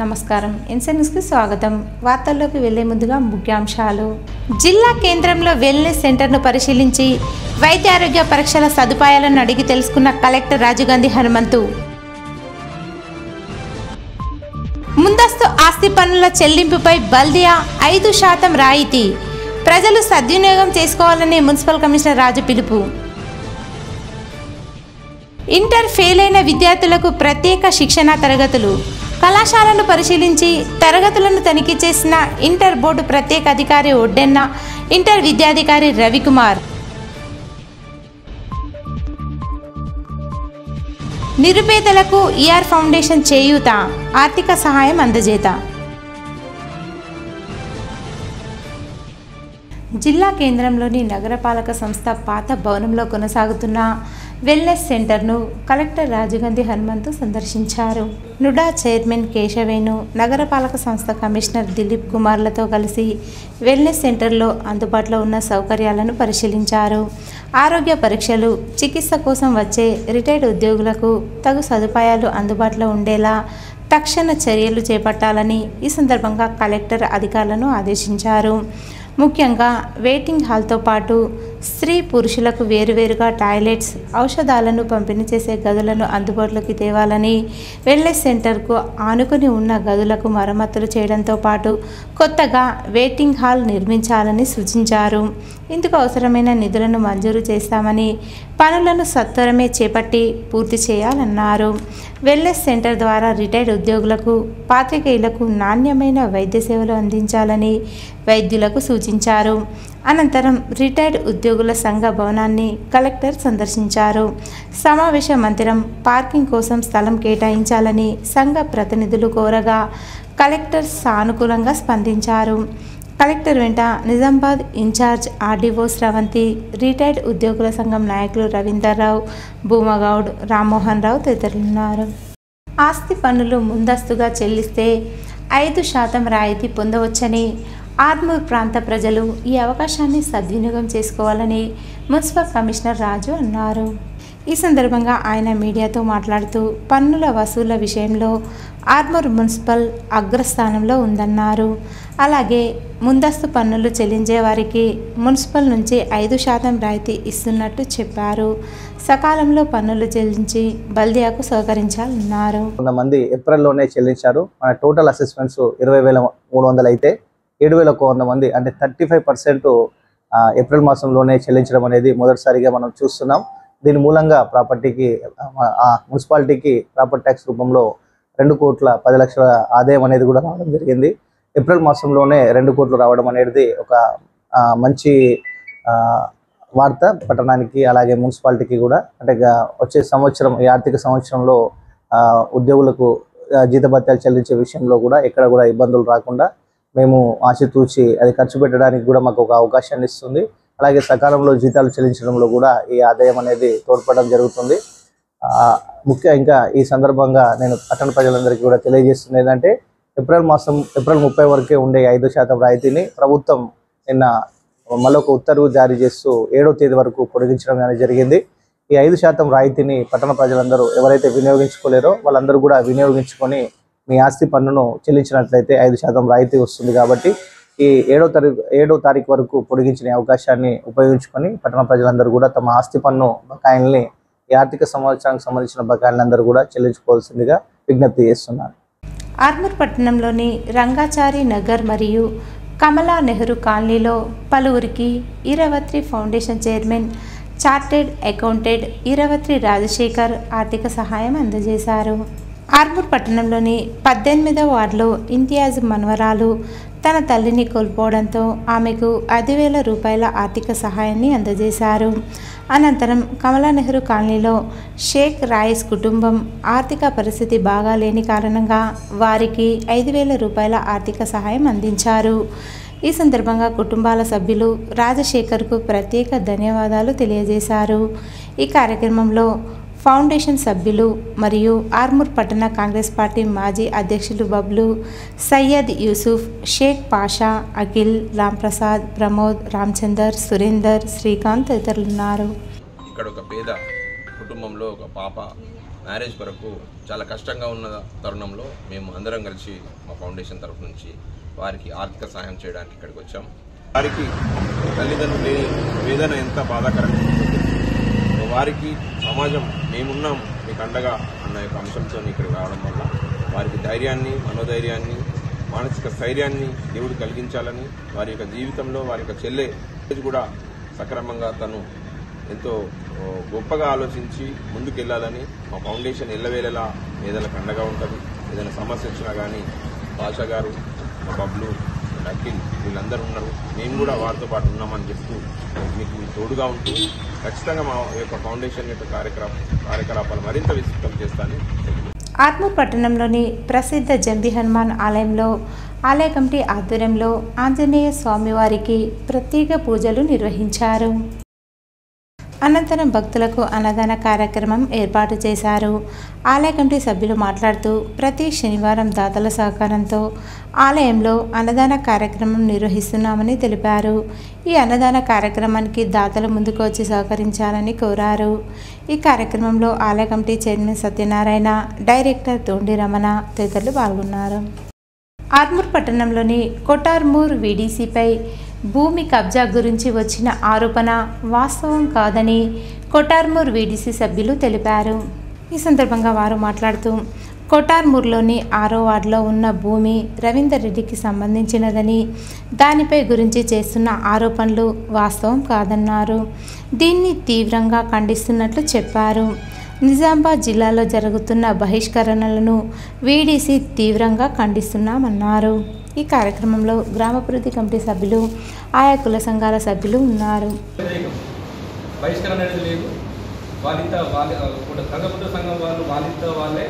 నమస్కారం. ఎన్సెన్స్కి స్వాగతం. వార్తల్లోకి వెళ్లే ముందుగా ముఖ్యాంశాలు. జిల్లా కేంద్రంలో వెల్నెస్ సెంటర్ను పరిశీలించి వైద్య ఆరోగ్య పరీక్షల సదుపాయాలను అడిగి తెలుసుకున్న కలెక్టర్ రాజీవ్ గాంధీ హనుమంతు. ముందస్తు ఆస్తి పన్నుల చెల్లింపుపై బల్దియా 5% రాయితీ, ప్రజలు సద్వినియోగం చేసుకోవాలని మున్సిపల్ కమిషనర్ రాజు పిలుపు. ఇంటర్ ఫెయిల్ అయిన విద్యార్థులకు ప్రత్యేక శిక్షణా తరగతులు. కళాశాలను పరిశీలించి తరగతులను తనిఖీ చేసిన ఇంటర్ బోర్డు ప్రత్యేక అధికారి ఒడ్డెన్న, ఇంటర్ విద్యాధికారి రవికుమార్. నిరుపేదలకు ఈఆర్ ఫౌండేషన్ చేయూత, ఆర్థిక సహాయం అందజేత. జిల్లా కేంద్రంలోని నగరపాలక సంస్థ పాత భవనంలో కొనసాగుతున్న వెల్నెస్ సెంటర్ను కలెక్టర్ రాజీవ్ గాంధీ హనుమంతు సందర్శించారు. నుడా చైర్మన్ కేశవేణు, నగరపాలక సంస్థ కమిషనర్ దిలీప్ కుమార్లతో కలిసి వెల్నెస్ సెంటర్లో అందుబాటులో ఉన్న సౌకర్యాలను పరిశీలించారు. ఆరోగ్య పరీక్షలు, చికిత్స కోసం వచ్చే రిటైర్డ్ ఉద్యోగులకు తగు సదుపాయాలు అందుబాటులో ఉండేలా తక్షణ చర్యలు చేపట్టాలని ఈ సందర్భంగా కలెక్టర్ అధికారులను ఆదేశించారు. ముఖ్యంగా వెయిటింగ్ హాల్తో పాటు స్త్రీ పురుషులకు వేరువేరుగా టాయిలెట్స్, ఔషధాలను పంపిణీ చేసే గదులను అందుబాటులోకి తేవాలని, వెల్నెస్ సెంటర్కు ఆనుకుని ఉన్న గదులకు మరమ్మతులు చేయడంతో పాటు కొత్తగా వెయిటింగ్ హాల్ నిర్మించాలని సూచించారు. ఇందుకు అవసరమైన నిధులను మంజూరు చేస్తామని, పనులను సత్వరమే చేపట్టి పూర్తి చేయాలన్నారు. వెల్నెస్ సెంటర్ ద్వారా రిటైర్డ్ ఉద్యోగులకు, పాత్రికేయులకు నాణ్యమైన వైద్య సేవలు అందించాలని వైద్యులకు సూచించారు. అనంతరం రిటైర్డ్ ఉద్యోగుల సంఘ భవనాన్ని కలెక్టర్ సందర్శించారు. సమావేశ మందిరం, పార్కింగ్ కోసం స్థలం కేటాయించాలని సంఘ ప్రతినిధులు కోరగా కలెక్టర్ సానుకూలంగా స్పందించారు. కలెక్టర్ వెంట నిజామాబాద్ ఇన్ఛార్జ్ ఆర్డీఓ స్రవంతి, రిటైర్డ్ ఉద్యోగుల సంఘం నాయకులు రవీందర్ రావు, భూమగౌడ్, రామ్మోహన్ రావు తదితరులున్నారు. ఆస్తి పన్నులు ముందస్తుగా చెల్లిస్తే 5% రాయితీ పొందవచ్చని, ఆర్మూర్ ప్రాంత ప్రజలు ఈ అవకాశాన్ని సద్వినియోగం చేసుకోవాలని మున్సిపల్ కమిషనర్ రాజు అన్నారు. ఈ సందర్భంగా ఆయన మీడియాతో మాట్లాడుతూ పన్నుల వసూళ్ల విషయంలో ఆర్మూర్ మున్సిపల్ అగ్రస్థానంలో ఉందన్నారు. అలాగే ముందస్తు పన్నులు చెల్లించే వారికి మున్సిపల్ నుంచి 5% రాయితీ ఇస్తున్నట్టు చెప్పారు. సకాలంలో పన్నులు చెల్లించి బల్దియాకు సహకరించాలన్నారు. కొంతమంది ఏప్రిల్లోనే చెల్లించారు. మన టోటల్ అసెస్మెంట్స్ 20,300 అయితే 7,100 మంది అంటే 35% ఏప్రిల్ మాసంలోనే చెల్లించడం అనేది మొదటిసారిగా మనం చూస్తున్నాం. దీని మూలంగా మున్సిపాలిటీకి ప్రాపర్టీ ట్యాక్స్ రూపంలో 2,10,00,000 ఆదాయం అనేది కూడా రావడం జరిగింది. ఏప్రిల్ మాసంలోనే 2 కోట్లు రావడం అనేది ఒక మంచి వార్త పట్టణానికి, అలాగే మున్సిపాలిటీకి కూడా. అంటే వచ్చే సంవత్సరం, ఈ ఆర్థిక సంవత్సరంలో ఉద్యోగులకు జీతభత్యాలు చెల్లించే విషయంలో కూడా ఎక్కడ కూడా ఇబ్బందులు రాకుండా మేము ఆచితూచి అది ఖర్చు పెట్టడానికి కూడా మాకు ఒక అవకాశాన్ని ఇస్తుంది. అలాగే సకాలంలో జీతాలు చెల్లించడంలో కూడా ఈ ఆదాయం అనేది తోడ్పడడం జరుగుతుంది. ఇంకా ఈ సందర్భంగా నేను పట్టణ ప్రజలందరికీ కూడా తెలియజేస్తుంది ఏంటంటే, ఏప్రిల్ 30 వరకే ఉండే 5% రాయితీని ప్రభుత్వం నిన్న మళ్ళొక ఉత్తర్వు జారీ చేస్తూ 7వ తేదీ వరకు పొడిగించడం అనేది జరిగింది. ఈ 5% రాయితీని పట్టణ ప్రజలందరూ ఎవరైతే వినియోగించుకోలేరో వాళ్ళందరూ కూడా వినియోగించుకొని మీ ఆస్తి పన్నును చెల్లించినట్లయితే 5% రాయితీ వస్తుంది. కాబట్టి ఈ 7వ తారీఖు వరకు పొడిగించిన అవకాశాన్ని ఉపయోగించుకొని పట్టణ ప్రజలందరూ కూడా తమ ఆస్తి పన్ను బకాయిల్ని, ఈ ఆర్థిక సంవత్సరానికి సంబంధించిన బకాయిలందరూ కూడా చెల్లించుకోవాల్సిందిగా విజ్ఞప్తి చేస్తున్నారు. ఆర్మూర్ పట్టణంలోని రంగాచారి నగర్ మరియు కమలా నెహ్రూ కాలనీలో పలువురికి Eravatri foundation chairman, chartered accountant Eravatri Rajasekhar ఆర్థిక సహాయం అందజేశారు. ఆర్మూర్ పట్టణంలోని 18వ వార్డులో ఇంతియాజ్ మనవరాలు తన తల్లిని కోల్పోవడంతో ఆమెకు 5,000 రూపాయల ఆర్థిక సహాయాన్ని అందజేశారు. అనంతరం కమలా నెహ్రూ కాలనీలో షేక్ రాయిస్ కుటుంబం ఆర్థిక పరిస్థితి బాగాలేని కారణంగా వారికి 5,000 రూపాయల ఆర్థిక సహాయం అందించారు. ఈ సందర్భంగా కుటుంబాల సభ్యులు రాజశేఖర్కు ప్రత్యేక ధన్యవాదాలు తెలియజేశారు. ఈ కార్యక్రమంలో ఫౌండేషన్ సభ్యులు మరియు ఆర్మూర్ పట్టణ కాంగ్రెస్ పార్టీ మాజీ అధ్యక్షులు బబ్లు, సయ్యద్ యూసుఫ్, షేక్ పాషా, అఖిల్, రాంప్రసాద్, ప్రమోద్, రామచందర్, సురేందర్, శ్రీకాంత్ తదితరులున్నారు. ఇక్కడ ఒక పేద కుటుంబంలో ఒక పాప మ్యారేజ్ కొరకు చాలా కష్టంగా ఉన్న తరుణంలో మేము అందరం కలిసి మా ఫౌండేషన్ తరఫు నుంచి వారికి ఆర్థిక సహాయం చేయడానికి ఇక్కడికి వచ్చాం. వారికి తల్లిదండ్రులు లేని వేదన ఎంత బాధాకరంగా ఉంటుంది. వారికి సమాజం మేమున్నాం మీకు అండగా అన్న యొక్క అంశంతో ఇక్కడికి రావడం వల్ల వారికి ధైర్యాన్ని, మనోధైర్యాన్ని, మానసిక స్థైర్యాన్ని దేవుడు కలిగించాలని, వారి యొక్క జీవితంలో వారి యొక్క చెల్లె కూడా సక్రమంగా తను ఎంతో గొప్పగా ఆలోచించి ముందుకెళ్లాలని మా ఫౌండేషన్ ఎల్లవేళలా పేదలకు అండగా ఉంటుంది. ఏదైనా సమస్య వచ్చినా కానీ భాష గారు, మా బబ్లు, అఖిల్ వీళ్ళందరూ ఉన్నారు. మేము కూడా వారితో పాటు ఉన్నామని చెప్తూ మీకు తోడుగా ఉంటూ ఖచ్చితంగా మా యొక్క ఫౌండేషన్ యొక్క కార్యకలాపాలు మరింత విస్తృతం చేస్తానని. ఆర్మూర్ పట్టణంలోని ప్రసిద్ధ జంబి హనుమాన్ ఆలయంలో ఆలయ కమిటీ ఆధ్వర్యంలో ఆంజనేయ స్వామివారికి ప్రత్యేక పూజలు నిర్వహించారు. అనంతరం భక్తులకు అన్నదాన కార్యక్రమం ఏర్పాటు చేశారు. ఆలయ కమిటీ సభ్యులు మాట్లాడుతూ ప్రతి శనివారం దాతల సహకారంతో ఆలయంలో అన్నదాన కార్యక్రమం నిర్వహిస్తున్నామని తెలిపారు. ఈ అన్నదాన కార్యక్రమానికి దాతలు ముందుకు వచ్చి సహకరించాలని కోరారు. ఈ కార్యక్రమంలో ఆలయ committee chairman Satyanarayana, director Thondi Ramana తదితరులు పాల్గొన్నారు. ఆర్మూర్ పట్టణంలోని కొటార్మూర్ వీడీసీపై భూమి కబ్జా గురించి వచ్చిన ఆరోపణ వాస్తవం కాదని కొటార్మూర్ వీడీసీ సభ్యులు తెలిపారు. ఈ సందర్భంగా వారు మాట్లాడుతూ కొటార్మూర్లోని 6వ వార్డులో ఉన్న భూమి రవీందర్ రెడ్డికి సంబంధించినదని, దానిపై గురించి చేస్తున్న ఆరోపణలు వాస్తవం కాదన్నారు. దీన్ని తీవ్రంగా ఖండిస్తున్నట్లు చెప్పారు. నిజామాబాద్ జిల్లాలో జరుగుతున్న బహిష్కరణలను వీడీసీ తీవ్రంగా ఖండిస్తున్నామన్నారు. ఈ కార్యక్రమంలో గ్రామాభివృద్ధి కమిటీ సభ్యులు, ఆయా కుల సంఘాల సభ్యులు ఉన్నారు. బహిష్కరణ అనేది లేదు. సంఘం వాళ్ళే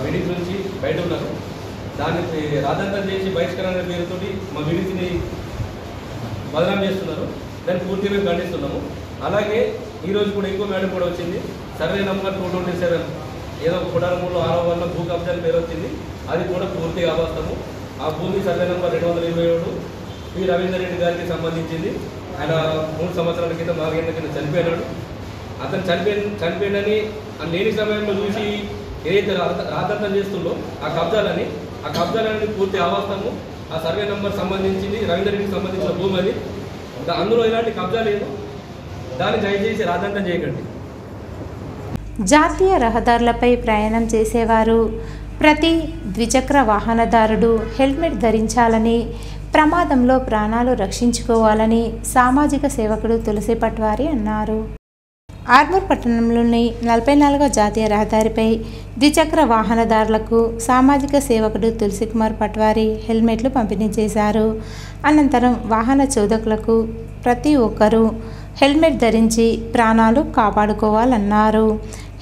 వీడీసీ నుంచి బయట ఉన్నారు. దాన్ని రాజంతం చేసి బహిష్కరణ పేరుతో మా వీడీసీని బదనాం చేస్తున్నారు. దాన్ని పూర్తిగా మేము ఖండిస్తున్నాము. అలాగే ఈరోజు కూడా ఇంకో మేడం కూడా వచ్చింది. సర్వే నంబర్ 227 ఏదో కొటార్మూర్లో 6వ వార్డులో భూ కబ్జాల పేరు వచ్చింది. అది కూడా పూర్తిగా అవాస్తవము. ఆ భూమి survey number 227 P Ravinder Reddy గారికి సంబంధించింది. ఆయన 3 సంవత్సరాల క్రితం 4 ఏళ్ల కింద చనిపోయినాడు. అతను చనిపోయిందని లేని సమయంలో చూసి ఏదైతే రాద్ధాంతం చేస్తుందో ఆ కబ్జాలన్నీ పూర్తి అవాస్తవము. ఆ సర్వే నంబర్ సంబంధించింది రవీందర్ రెడ్డికి సంబంధించిన భూమి అది. అందులో ఎలాంటి కబ్జా లేదు. దాన్ని దయచేసి రాద్ధాంతం చేయకండి. జాతీయ రహదారులపై ప్రయాణం చేసేవారు ప్రతి ద్విచక్ర వాహనదారుడు హెల్మెట్ ధరించాలని, ప్రమాదంలో ప్రాణాలు రక్షించుకోవాలని సామాజిక సేవకుడు తులసి పట్వారి అన్నారు. ఆర్మూర్ పట్టణంలోని 44వ జాతీయ రహదారిపై ద్విచక్ర వాహనదారులకు సామాజిక సేవకుడు తులసికుమార్ పట్వారి హెల్మెట్లు పంపిణీ చేశారు. అనంతరం వాహన చోదకులకు ప్రతి ఒక్కరూ హెల్మెట్ ధరించి ప్రాణాలు కాపాడుకోవాలన్నారు.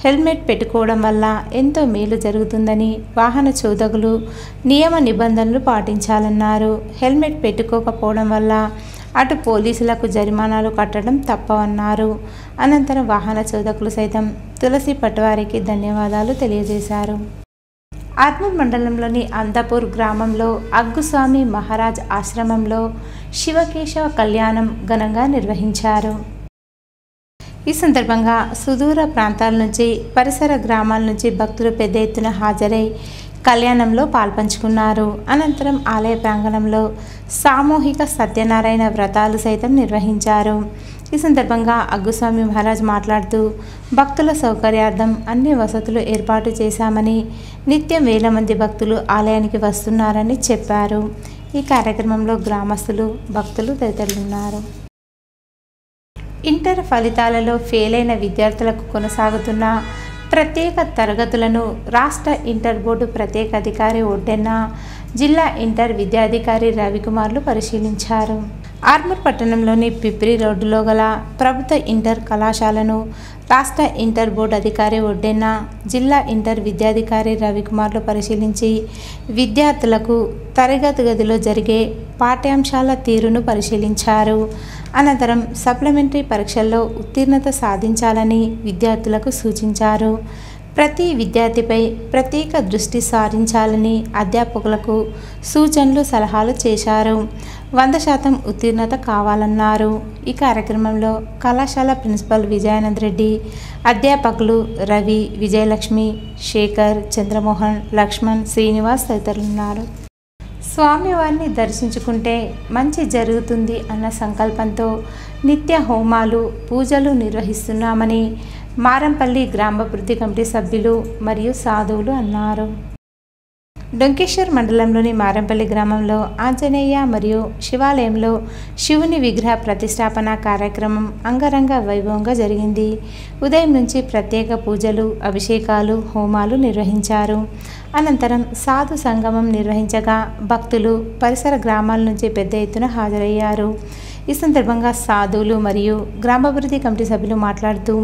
హెల్మెట్ పెట్టుకోవడం వల్ల ఎంతో మేలు జరుగుతుందని, వాహన చోదకులు నియమ నిబంధనలు పాటించాలన్నారు. హెల్మెట్ పెట్టుకోకపోవడం వల్ల అటు పోలీసులకు జరిమానాలు కట్టడం తప్పవన్నారు. అనంతరం వాహన చోదకులు సైతం తులసి పట్వారికి ధన్యవాదాలు తెలియజేశారు. ఆర్మూర్ మండలంలోని అందాపూర్ గ్రామంలో అగ్గుస్వామి మహారాజ్ ఆశ్రమంలో శివకేశవ కళ్యాణం ఘనంగా నిర్వహించారు. ఈ సందర్భంగా సుదూర ప్రాంతాల నుంచి, పరిసర గ్రామాల నుంచి భక్తులు పెద్ద ఎత్తున హాజరై కళ్యాణంలో పాల్పంచుకున్నారు. అనంతరం ఆలయ ప్రాంగణంలో సామూహిక సత్యనారాయణ వ్రతాలు సైతం నిర్వహించారు. ఈ సందర్భంగా అగ్గుస్వామి మహారాజ్ మాట్లాడుతూ భక్తుల సౌకర్యార్థం అన్ని వసతులు ఏర్పాటు చేశామని, నిత్యం వేల మంది భక్తులు ఆలయానికి వస్తున్నారని చెప్పారు. ఈ కార్యక్రమంలో గ్రామస్తులు, భక్తులు తదితరులున్నారు. ఇంటర్ ఫలితాలలో ఫెయిల్ అయిన విద్యార్థులకు కొనసాగుతున్న ప్రత్యేక తరగతులను రాష్ట్ర ఇంటర్ బోర్డు ప్రత్యేక అధికారి ఒడ్డెన్న, జిల్లా ఇంటర్ విద్యాధికారి రవికుమార్లు పరిశీలించారు. ఆర్మూర్ పట్టణంలోని పిప్రి రోడ్డులో గల ప్రభుత్వ ఇంటర్ కళాశాలను రాష్ట్ర ఇంటర్ బోర్డు అధికారి ఒడ్డెన్న, జిల్లా ఇంటర్ విద్యాధికారి రవికుమార్లు పరిశీలించి విద్యార్థులకు తరగతి గదిలో జరిగే పాఠ్యాంశాల తీరును పరిశీలించారు. అనంతరం సప్లిమెంటరీ పరీక్షల్లో ఉత్తీర్ణత సాధించాలని విద్యార్థులకు సూచించారు. ప్రతి విద్యార్థిపై ప్రత్యేక దృష్టి సారించాలని అధ్యాపకులకు సూచనలు సలహాలు చేశారు. 100% ఉత్తీర్ణత కావాలన్నారు. ఈ కార్యక్రమంలో కళాశాల ప్రిన్సిపల్ విజయానంద్ రెడ్డి, అధ్యాపకులు రవి, విజయలక్ష్మి, శేఖర్, చంద్రమోహన్, లక్ష్మణ్, శ్రీనివాస్ తదితరులున్నారు. స్వామివారిని దర్శించుకుంటే మంచి జరుగుతుంది అన్న సంకల్పంతో నిత్య హోమాలు, పూజలు నిర్వహిస్తున్నామని మారంపల్లి గ్రామాభివృద్ధి కమిటీ సభ్యులు మరియు సాధువులు అన్నారు. డొంకేశ్వర్ మండలంలోని మారంపల్లి గ్రామంలో ఆంజనేయ మరియు శివాలయంలో శివుని విగ్రహ ప్రతిష్టాపన కార్యక్రమం అంగరంగ వైభవంగా జరిగింది. ఉదయం నుంచి ప్రత్యేక పూజలు, అభిషేకాలు, హోమాలు నిర్వహించారు. అనంతరం సాధు సంగమం నిర్వహించగా భక్తులు పరిసర గ్రామాల నుంచి పెద్ద ఎత్తున హాజరయ్యారు. ఈ సందర్భంగా సాధువులు మరియు గ్రామాభివృద్ధి కమిటీ సభ్యులు మాట్లాడుతూ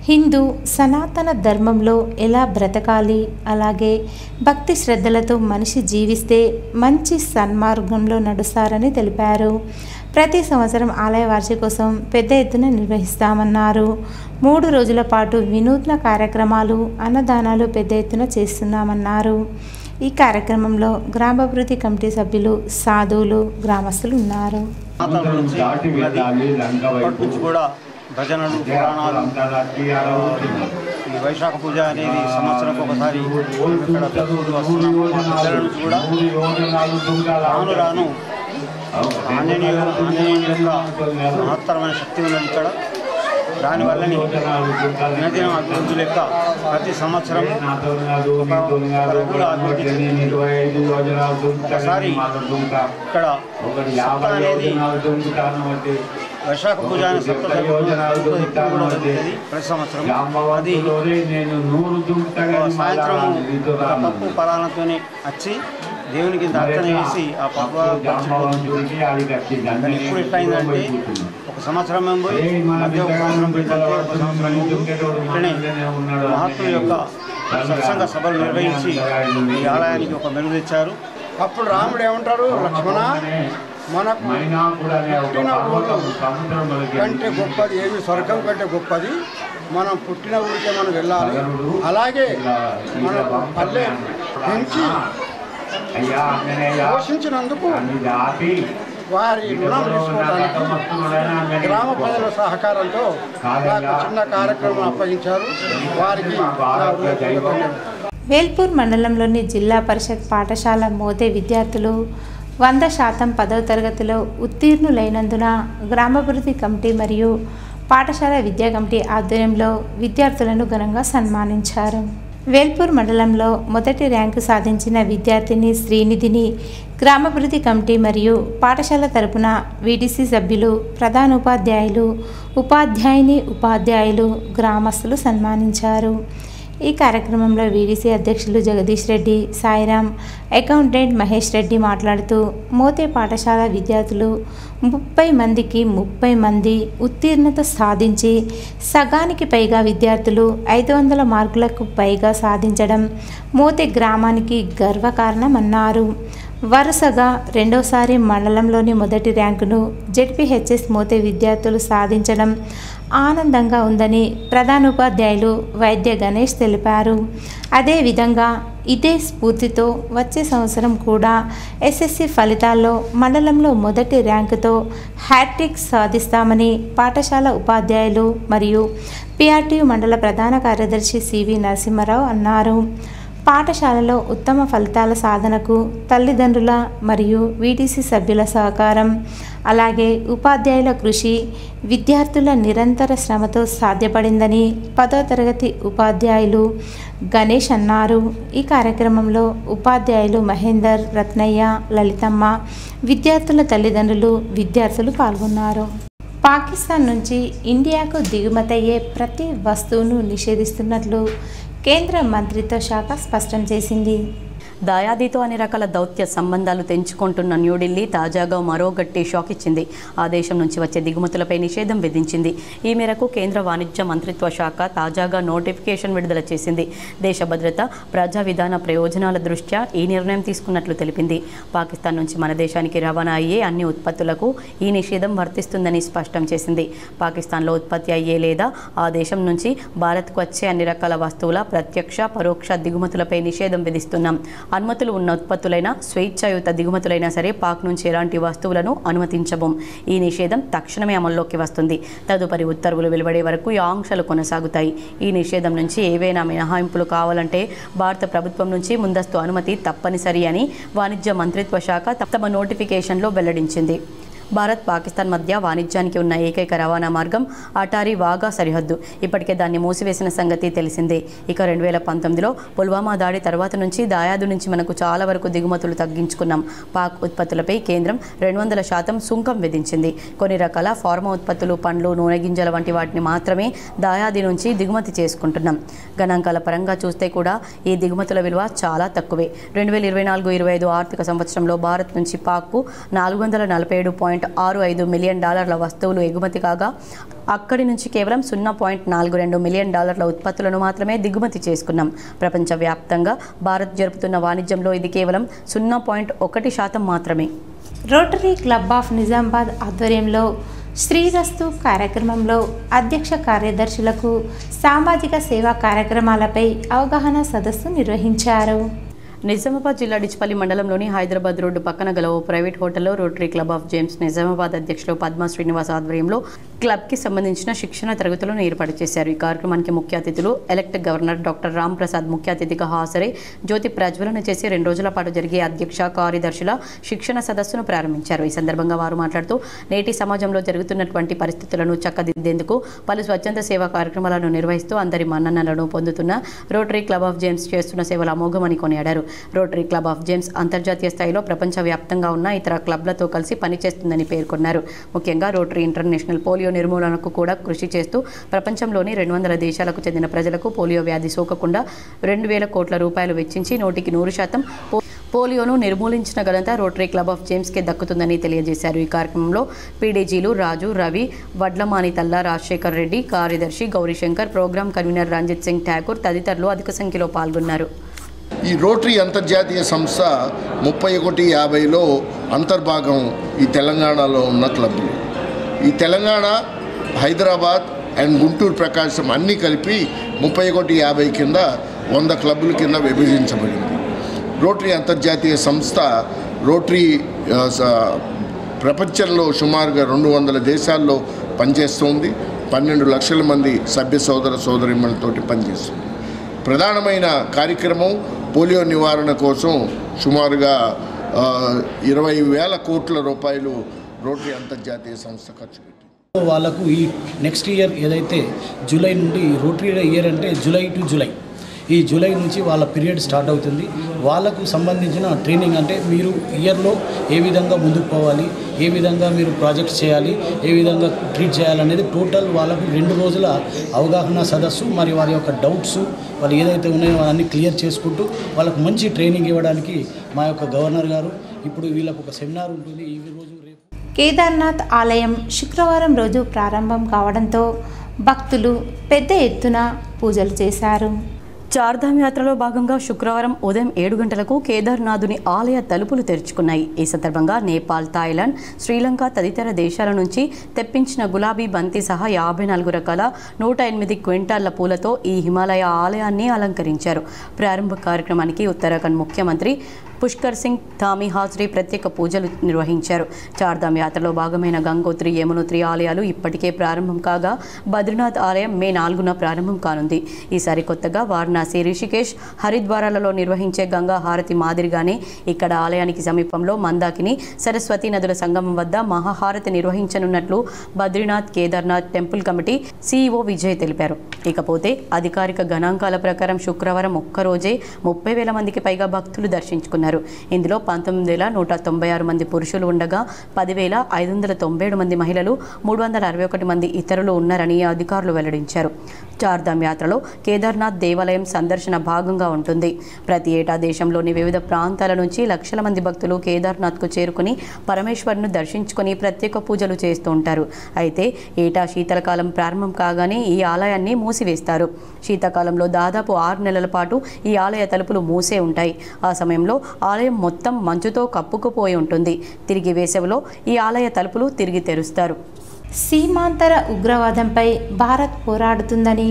హిందూ సనాతన ధర్మంలో ఎలా బ్రతకాలి, అలాగే భక్తి శ్రద్ధలతో మనిషి జీవిస్తే మంచి సన్మార్గంలో నడుస్తారని తెలిపారు. ప్రతి సంవత్సరం ఆలయ వార్షికోత్సవం పెద్ద ఎత్తున నిర్వహిస్తామన్నారు. 3 రోజుల పాటు వినూత్న కార్యక్రమాలు, అన్నదానాలు పెద్ద ఎత్తున చేస్తున్నామన్నారు. ఈ కార్యక్రమంలో గ్రామాభివృద్ధి కమిటీ సభ్యులు, సాధువులు, గ్రామస్తులు ఉన్నారు. భజనలు, పురాణాలు, ఈ వైశాఖ పూజ అనేది సంవత్సరం ఒకసారి ఇక్కడ వస్తున్నాము. మా పిల్లల నుంచి కూడా రాను రాను ఆంజనేయ యొక్క మహత్తరమైన శక్తి ఉన్నది ఇక్కడ. దానివల్లని దినదినం అభివృద్ధి లెక్క ప్రతి సంవత్సరం ఒకసారి ఇక్కడ సప్త అనేది వైశాఖ పూజ అనే సప్త ప్రతి సంవత్సరం అది సాయంత్రం పప్పు పరాలతో వచ్చి దేవునికి అర్చన చేసి ఆ పప్పు ఇప్పుడు ఎట్లయిందంటే ఒక సంవత్సరం మేము పోయి మధ్య ఒక సంవత్సరం పోయిందంటే ఒక సంవత్సరం ఇట్లనే మహాత్ముల యొక్క సత్సంగ సభలు నిర్వహించి ఈ ఆలయానికి ఒక మెరుగు తెచ్చారు. అప్పుడు రాముడు ఏమంటారు, లక్ష్మణ మనకు పుట్టిన ఊరు కంటే గొప్పది ఏమి, స్వర్గం కంటే గొప్పది. మనం పుట్టిన ఊరికే మనం వెళ్ళాలి. అలాగే మన పల్లె పెంచి పోషించినందుకు వారి రుణం తీసుకోవడానికి గ్రామ ప్రజల సహకారంతో నాకు చిన్న కార్యక్రమం అప్పగించారు. వారికి వేల్పూర్ మండలంలోని జిల్లా పరిషత్ పాఠశాల మోతే విద్యార్థులు 100% 10వ తరగతిలో ఉత్తీర్ణులైనందున గ్రామాభివృద్ధి కమిటీ మరియు పాఠశాల విద్యా కమిటీ ఆధ్వర్యంలో విద్యార్థులను ఘనంగా సన్మానించారు. వేల్పూర్ మండలంలో మొదటి ర్యాంకు సాధించిన విద్యార్థిని శ్రీనిధిని గ్రామాభివృద్ధి కమిటీ మరియు పాఠశాల తరపున వీటీసీ సభ్యులు, ప్రధానోపాధ్యాయులు, ఉపాధ్యాయులు, గ్రామస్తులు సన్మానించారు. ఈ కార్యక్రమంలో వీడీసీ అధ్యక్షులు జగదీష్ రెడ్డి, సాయిరాం, అకౌంటెంట్ మహేష్ రెడ్డి మాట్లాడుతూ మోతే పాఠశాల విద్యార్థులు 30 మందికి 30 మంది ఉత్తీర్ణత సాధించి సగానికి పైగా విద్యార్థులు 500 మార్కులకు పైగా సాధించడం మోతే గ్రామానికి గర్వకారణమన్నారు. వరుసగా రెండోసారి మండలంలోని మొదటి ర్యాంకును జెడ్పీహెచ్ఎస్ మోతే విద్యార్థులు సాధించడం ఆనందంగా ఉందని ప్రధానోపాధ్యాయులు వైద్య గణేష్ తెలిపారు. అదేవిధంగా ఇదే స్ఫూర్తితో వచ్చే సంవత్సరం కూడా ఎస్ఎస్సి ఫలితాల్లో మండలంలో మొదటి ర్యాంకుతో హ్యాట్రిక్ సాధిస్తామని పాఠశాల ఉపాధ్యాయులు మరియు పిఆర్టీయు మండల ప్రధాన కార్యదర్శి సివి నరసింహారావు అన్నారు. పాఠశాలలో ఉత్తమ ఫలితాల సాధనకు తల్లిదండ్రుల మరియు వీటీసీ సభ్యుల సహకారం, అలాగే ఉపాధ్యాయుల కృషి, విద్యార్థుల నిరంతర శ్రమతో సాధ్యపడిందని 10వ తరగతి ఉపాధ్యాయులు గణేష్ అన్నారు. ఈ కార్యక్రమంలో ఉపాధ్యాయులు మహేందర్, రత్నయ్య, లలితమ్మ, విద్యార్థుల తల్లిదండ్రులు, విద్యార్థులు పాల్గొన్నారు. పాకిస్తాన్ నుంచి ఇండియాకు దిగుమతయ్యే ప్రతి వస్తువును నిషేధిస్తున్నట్లు కేంద్ర మంత్రిత్వ శాఖ స్పష్టం చేసింది. దాయాదితో అన్ని రకాల దౌత్య సంబంధాలు తెంచుకుంటున్న న్యూఢిల్లీ తాజాగా మరో గట్టి షాక్ ఇచ్చింది. ఆ దేశం నుంచి వచ్చే దిగుమతులపై నిషేధం విధించింది. ఈ మేరకు కేంద్ర వాణిజ్య మంత్రిత్వ శాఖ తాజాగా నోటిఫికేషన్ విడుదల చేసింది. దేశ భద్రత, ప్రజా విధాన ప్రయోజనాల దృష్ట్యా ఈ నిర్ణయం తీసుకున్నట్లు తెలిపింది. పాకిస్తాన్ నుంచి మన దేశానికి రవాణా అయ్యే అన్ని ఉత్పత్తులకు ఈ నిషేధం వర్తిస్తుందని స్పష్టం చేసింది. పాకిస్తాన్లో ఉత్పత్తి అయ్యే లేదా ఆ దేశం నుంచి భారత్కు వచ్చే అన్ని రకాల వస్తువుల ప్రత్యక్ష, పరోక్ష దిగుమతులపై నిషేధం విధిస్తున్నాం. అనుమతులు ఉన్న ఉత్పత్తులైన, స్వేచ్ఛాయుత దిగుమతులైనా సరే పాక్ నుంచి ఎలాంటి వస్తువులను అనుమతించబోం. ఈ నిషేధం తక్షణమే అమల్లోకి వస్తుంది. తదుపరి ఉత్తర్వులు వెలువడే వరకు ఈ ఆంక్షలు కొనసాగుతాయి. ఈ నిషేధం నుంచి ఏవైనా మినహాయింపులు కావాలంటే భారత ప్రభుత్వం నుంచి ముందస్తు అనుమతి తప్పనిసరి అని వాణిజ్య మంత్రిత్వ శాఖ తమ నోటిఫికేషన్లో వెల్లడించింది. భారత్, పాకిస్తాన్ మధ్య వాణిజ్యానికి ఉన్న ఏకైక రవాణా మార్గం అటారీ వాఘా సరిహద్దు. ఇప్పటికే దాన్ని మూసివేసిన సంగతి తెలిసిందే. ఇక 2019లో పుల్వామా దాడి తర్వాత నుంచి దాయాదు నుంచి మనకు చాలా వరకు దిగుమతులు తగ్గించుకున్నాం. పాక్ ఉత్పత్తులపై కేంద్రం 200% సుంకం విధించింది. కొన్ని రకాల ఫార్మా ఉత్పత్తులు, పండ్లు, నూనె గింజల వంటి వాటిని మాత్రమే దాయాది నుంచి దిగుమతి చేసుకుంటున్నాం. గణాంకాల పరంగా చూస్తే కూడా ఈ దిగుమతుల విలువ చాలా తక్కువే. 2024-25 ఆర్థిక సంవత్సరంలో భారత్ నుంచి పాక్కు $447.65 మిలియన్ వస్తువులు ఎగుమతి కాగా అక్కడి నుంచి కేవలం $0.42 మిలియన్ ఉత్పత్తులను మాత్రమే దిగుమతి చేసుకున్నాం. ప్రపంచవ్యాప్తంగా భారత్ జరుపుతున్న వాణిజ్యంలో ఇది కేవలం 0.1% మాత్రమే. రోటరీ క్లబ్ ఆఫ్ నిజామాబాద్ ఆధ్వర్యంలో శ్రీరస్తు కార్యక్రమంలో అధ్యక్ష కార్యదర్శులకు సామాజిక సేవా కార్యక్రమాలపై అవగాహన సదస్సు నిర్వహించారు. నిజామాబాద్ జిల్లా డిచ్పల్లి మండలంలోని హైదరాబాద్ రోడ్డు పక్కన గల ఓ ప్రైవేట్ హోటల్లో rotary club of James Nizamabad అధ్యక్షులు పద్మా శ్రీనివాస్ ఆధ్వర్యంలో క్లబ్కి సంబంధించిన శిక్షణ తరగతులను ఏర్పాటు చేశారు. ఈ కార్యక్రమానికి ముఖ్య అతిథులు elect governor doctor Ram Prasad ముఖ్య అతిథిగా హాజరై జ్యోతి ప్రజ్వలన చేసి 2 రోజుల పాటు జరిగే అధ్యక్ష కార్యదర్శుల శిక్షణ సదస్సును ప్రారంభించారు. ఈ సందర్భంగా వారు మాట్లాడుతూ నేటి సమాజంలో జరుగుతున్నటువంటి పరిస్థితులను చక్కదిద్దేందుకు పలు స్వచ్ఛంద సేవా కార్యక్రమాలను నిర్వహిస్తూ అందరి మన్ననలను పొందుతున్న రోటరీ క్లబ్ ఆఫ్ జేమ్స్ చేస్తున్న సేవలు అమోఘమని కొనియాడారు. రోటరీ క్లబ్ ఆఫ్ జేమ్స్ అంతర్జాతీయ స్థాయిలో ప్రపంచవ్యాప్తంగా ఉన్న ఇతర క్లబ్లతో కలిసి పనిచేస్తుందని పేర్కొన్నారు. ముఖ్యంగా రోటరీ ఇంటర్నేషనల్ పోలియో నిర్మూలనకు కూడా కృషి చేస్తూ ప్రపంచంలోని 200 దేశాలకు చెందిన ప్రజలకు పోలియో వ్యాధి సోకకుండా 2,000 కోట్ల రూపాయలు వెచ్చించి 100% పోలియోను నిర్మూలించిన ఘనత రోటరీ క్లబ్ ఆఫ్ జేమ్స్కే దక్కుతుందని తెలియజేశారు. ఈ కార్యక్రమంలో పీడీజీలు రాజు, రవి, వడ్లమాని తల్లా, రాజశేఖర్ రెడ్డి, కార్యదర్శి గౌరీశంకర్, ప్రోగ్రాం కన్వీనర్ రంజిత్ సింగ్ ఠాకూర్ తదితరులు అధిక సంఖ్యలో పాల్గొన్నారు. ఈ రోటరీ అంతర్జాతీయ సంస్థ 3150లో అంతర్భాగం ఈ తెలంగాణలో ఉన్న క్లబ్లు. ఈ తెలంగాణ, హైదరాబాద్ అండ్ గుంటూరు, ప్రకాశం అన్నీ కలిపి 3150 కింద 100 క్లబ్ల కింద విభజించబడింది. రోటరీ అంతర్జాతీయ సంస్థ రోటరీ ప్రపంచంలో సుమారుగా 200 దేశాల్లో పనిచేస్తుంది. 12 లక్షల మంది సభ్య సోదర సోదరీమణులతోటి పనిచేస్తుంది. ప్రధానమైన కార్యక్రమం పోలియో నివారణ కోసం సుమారుగా 20,000 కోట్ల రూపాయలు రోటరీ అంతర్జాతీయ సంస్థ ఖర్చు పెట్టింది. వాళ్ళకు ఈ నెక్స్ట్ ఇయర్ ఏదైతే జూలై నుండి రోటరీ ఇయర్ అంటే జూలై టు జూలై, ఈ జూలై నుంచి వాళ్ళ పీరియడ్ స్టార్ట్ అవుతుంది. వాళ్ళకు సంబంధించిన ట్రైనింగ్ అంటే మీరు ఇయర్లో ఏ విధంగా ముందుకు పోవాలి, ఏ విధంగా మీరు ప్రాజెక్ట్స్ చేయాలి, ఏ విధంగా ట్రీట్ చేయాలనేది టోటల్ వాళ్ళకు 2 రోజుల అవగాహన సదస్సు. మరి వారి యొక్క డౌట్స్ వాళ్ళు ఏదైతే ఉన్నాయో వాళ్ళన్నీ క్లియర్ చేసుకుంటూ వాళ్ళకు మంచి ట్రైనింగ్ ఇవ్వడానికి మా యొక్క గవర్నర్ గారు ఇప్పుడు వీళ్ళకు ఒక సెమినార్ ఉంటుంది. ఈ రోజు రేపు కేదార్నాథ్ ఆలయం శుక్రవారం రోజు ప్రారంభం కావడంతో భక్తులు పెద్ద ఎత్తున పూజలు చేశారు. చార్ధామ్ యాత్రలో భాగంగా శుక్రవారం ఉదయం 7 గంటలకు కేదార్నాథుని ఆలయ తలుపులు తెరుచుకున్నాయి. ఈ సందర్భంగా నేపాల్, థాయిలాండ్, శ్రీలంక తదితర దేశాల నుంచి తెప్పించిన గులాబీ బంతి సహా 54 రకాల 108 క్వింటాళ్ల పూలతో ఈ హిమాలయ ఆలయాన్ని అలంకరించారు. ప్రారంభ కార్యక్రమానికి ఉత్తరాఖండ్ ముఖ్యమంత్రి పుష్కర్ సింగ్ ధామీ హాజరీ ప్రత్యేక పూజలు నిర్వహించారు. చార్ధామ్ యాత్రలో భాగమైన గంగోత్రి, యమునోత్రి ఆలయాలు ఇప్పటికే ప్రారంభం కాగా బద్రీనాథ్ ఆలయం మే 4న ప్రారంభం కానుంది. ఈసారి కొత్తగా వారణాసి, రిషికేశ్, హరిద్వారాలలో నిర్వహించే గంగా హారతి మాదిరిగానే ఇక్కడ ఆలయానికి సమీపంలో మందాకిని, సరస్వతి నదుల సంగమం వద్ద మహాహారతి నిర్వహించనున్నట్లు Badrinath Kedarnath temple committee CEO Vijay తెలిపారు. ఇకపోతే అధికారిక గణాంకాల ప్రకారం శుక్రవారం ఒక్కరోజే 30,000 మందికి పైగా భక్తులు దర్శించుకున్నారు. ఇందులో 19,196 మంది పురుషులు ఉండగా 10,597 మంది మహిళలు, 361 మంది ఇతరులు ఉన్నారని అధికారులు వెల్లడించారు. చార్ధామ్ యాత్రలో కేదార్నాథ్ దేవాలయం సందర్శన భాగంగా ఉంటుంది. ప్రతి ఏటా దేశంలోని వివిధ ప్రాంతాల నుంచి లక్షల మంది భక్తులు కేదార్నాథ్కు చేరుకుని పరమేశ్వరుని దర్శించుకొని ప్రత్యేక పూజలు చేస్తూ ఉంటారు. అయితే ఏటా శీతలకాలం ప్రారంభం కాగానే ఈ ఆలయాన్ని మూసివేస్తారు. శీతాకాలంలో దాదాపు 6 నెలల పాటు ఈ ఆలయ తలుపులు మూసే ఉంటాయి. ఆ సమయంలో ఆలయం మొత్తం మంచుతో కప్పుకుపోయి ఉంటుంది. తిరిగి వేసవిలో ఈ ఆలయ తలుపులు తిరిగి తెరుస్తారు. సీమాంతర ఉగ్రవాదంపై భారత్ పోరాడుతుందని,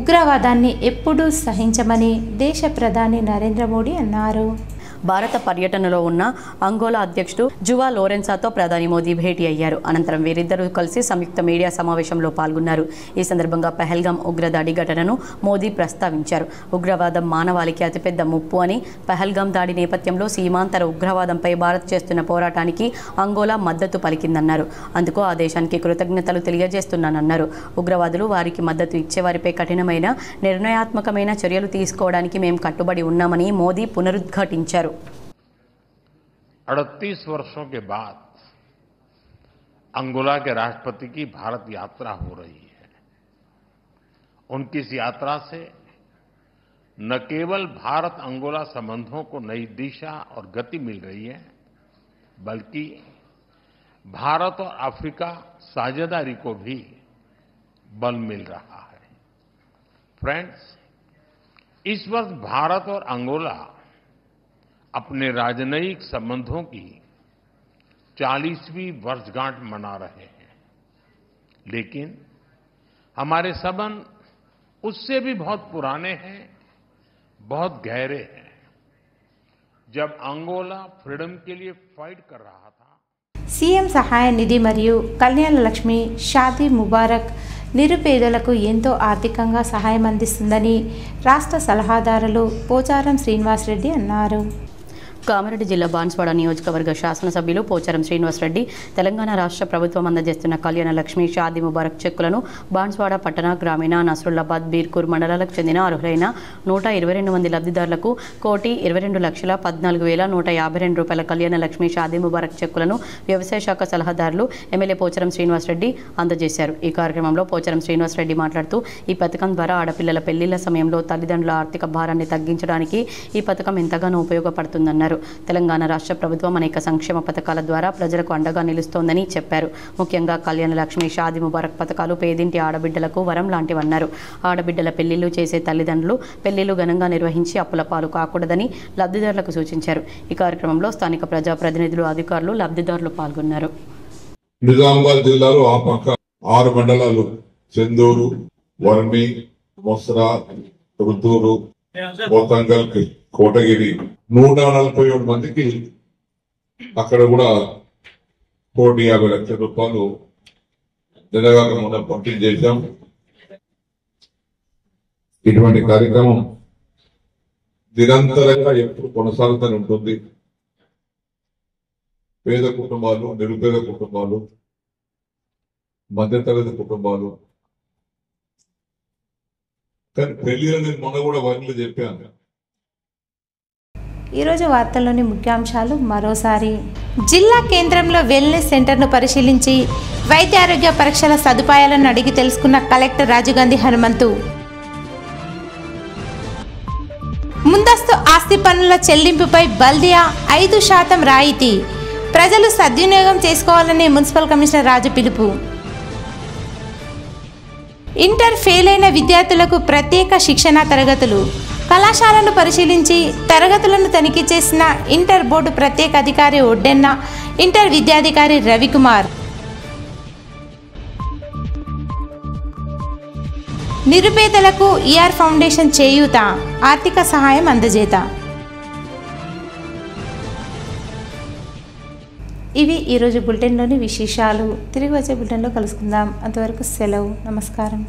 ఉగ్రవాదాన్ని ఎప్పుడూ సహించమని దేశ ప్రధాని నరేంద్ర మోడీ అన్నారు. భారత పర్యటనలో ఉన్న అంగోలా అధ్యక్షుడు జువా లోరెన్సాతో ప్రధాని మోదీ భేటీ అయ్యారు. అనంతరం వీరిద్దరూ కలిసి సంయుక్త మీడియా సమావేశంలో పాల్గొన్నారు. ఈ సందర్భంగా పహల్గామ్ ఉగ్రదాడి ఘటనను మోదీ ప్రస్తావించారు. ఉగ్రవాదం మానవాళికి అతిపెద్ద ముప్పు అని, పహల్గామ్ దాడి నేపథ్యంలో సీమాంతర ఉగ్రవాదంపై భారత్ చేస్తున్న పోరాటానికి అంగోలా మద్దతు పలికిందన్నారు. అందుకు ఆ దేశానికి కృతజ్ఞతలు తెలియజేస్తున్నానన్నారు. ఉగ్రవాదులు వారికి మద్దతు ఇచ్చేవారిపై కఠినమైన నిర్ణయాత్మకమైన చర్యలు తీసుకోవడానికి మేము కట్టుబడి ఉన్నామని మోదీ పునరుద్ఘాటించారు. 38 वर्षों के बाद अंगोला के राष्ट्रपति की भारत यात्रा हो रही है. उनकी इस यात्रा से न केवल भारत अंगोला संबंधों को नई दिशा और गति मिल रही है, बल्कि भारत और अफ्रीका साझेदारी को भी बल मिल रहा है. फ्रेंड्स, इस वर्ष भारत और अंगोला अपने राजनयिक संबंधों की 40वीं वर्षगांठ मना रहे हैं, लेकिन हमारे संबंध उससे भी बहुत पुराने हैं, बहुत गहरे हैं. जब अंगोला फ्रीडम के लिए फाइट कर रहा था, సీఎం సహాయ నిధి మరియు కళ్యాణ లక్ష్మి షాదీ ముబారక్ నిరుపేదలకు ఎంతో ఆర్థికంగా సహాయం అందిస్తుందని రాష్ట్ర సలహాదారులు పోచారం శ్రీనివాసరెడ్డి అన్నారు. కామారెడ్డి జిల్లా బాన్స్వాడ నియోజకవర్గ శాసనసభ్యులు పోచారం శ్రీనివాసరెడ్డి తెలంగాణ రాష్ట్ర ప్రభుత్వం అందజేస్తున్న కళ్యాణ లక్ష్మి షాదీ ముబారక్ చెక్కులను బాన్స్వాడ పట్టణ, గ్రామీణ, నస్రుల్లాబాద్, బీర్కూర్ మండలాలకు చెందిన అర్హులైన 122 మంది లబ్ధిదారులకు 1,22,14,152 రూపాయల కళ్యాణ లక్ష్మి షాదీ ముబారక్ చెక్కులను వ్యవసాయ శాఖ సలహాదారులు ఎమ్మెల్యే పోచారం శ్రీనివాసరెడ్డి అందజేశారు. ఈ కార్యక్రమంలో పోచారం శ్రీనివాసరెడ్డి మాట్లాడుతూ ఈ పథకం ద్వారా ఆడపిల్లల పెళ్లిళ్ల సమయంలో తల్లిదండ్రుల ఆర్థిక భారాన్ని తగ్గించడానికి ఈ పథకం ఎంతగానో ఉపయోగపడుతుందన్నారు. తెలంగాణ రాష్ట్ర ప్రభుత్వం అనేక సంక్షేమ పథకాల ద్వారా ప్రజలకు అండగా నిలుస్తోందని చెప్పారు. ముఖ్యంగా కళ్యాణ లక్ష్మి షాదీ ముబారక్ పథకాలు పేదింటి ఆడబిడ్డలకు వరం లాంటివన్నారు. ఆడబిడ్డల పెళ్లిళ్లు చేసే తల్లిదండ్రులు పెళ్లిళ్లు ఘనంగా నిర్వహించి అప్పుల పాలు కాకూడదని లబ్ధిదారులకు సూచించారు. ఈ కార్యక్రమంలో స్థానిక ప్రజాప్రతినిధులు, అధికారులు, లబ్ధిదారులు పాల్గొన్నారు. నిజామాబాద్ జిల్లాలో ఆ పక్క 6 మండలాలు చెందూరు, వర్మి, మొస్రా, రుద్దూరు, పోతంగల్, కోటగిరి 147 మందికి అక్కడ కూడా 150 లక్షల రూపాయలు నిన్నగాక మొన్న పంపిణీ చేశాం. ఇటువంటి కార్యక్రమం నిరంతరంగా ఎప్పుడు కొనసాగుతూనే ఉంటుంది. పేద కుటుంబాలు, నిరుపేద కుటుంబాలు, మధ్యతరగతి కుటుంబాలు, కానీ పెళ్లిలో నేను మొన్న కూడా వారిలో చెప్పాను. ఈరోజు వార్తల్లోని ముఖ్యాంశాలు మరోసారి. జిల్లా కేంద్రంలో వెల్నెస్ సెంటర్ను పరిశీలించి వైద్య ఆరోగ్య పరీక్షల సదుపాయాలను అడిగి తెలుసుకున్న కలెక్టర్ రాజీవ్ హనుమంతు. ముందస్తు ఆస్తి పన్నుల చెల్లింపుపై బల్దియా 5% రాయితీ, ప్రజలు సద్వినియోగం చేసుకోవాలని మున్సిపల్ కమిషనర్ రాజు పిలుపు. ఇంటర్ ఫెయిల్ అయిన విద్యార్థులకు ప్రత్యేక శిక్షణ తరగతులు, కళాశాలను పరిశీలించి తరగతులను తనిఖీ చేసిన ఇంటర్ బోర్డు ప్రత్యేక అధికారి ఒడ్డెన్న, ఇంటర్ విద్యాధికారి రవికుమార్. నిరుపేదలకు ఈఆర్ ఫౌండేషన్ చేయూత, ఆర్థిక సహాయం అందజేత. ఇవి ఈరోజు బులెటిన్లోని విశేషాలు. తిరిగి వచ్చే బులెటిన్లో కలుసుకుందాం. అంతవరకు సెలవు. నమస్కారం.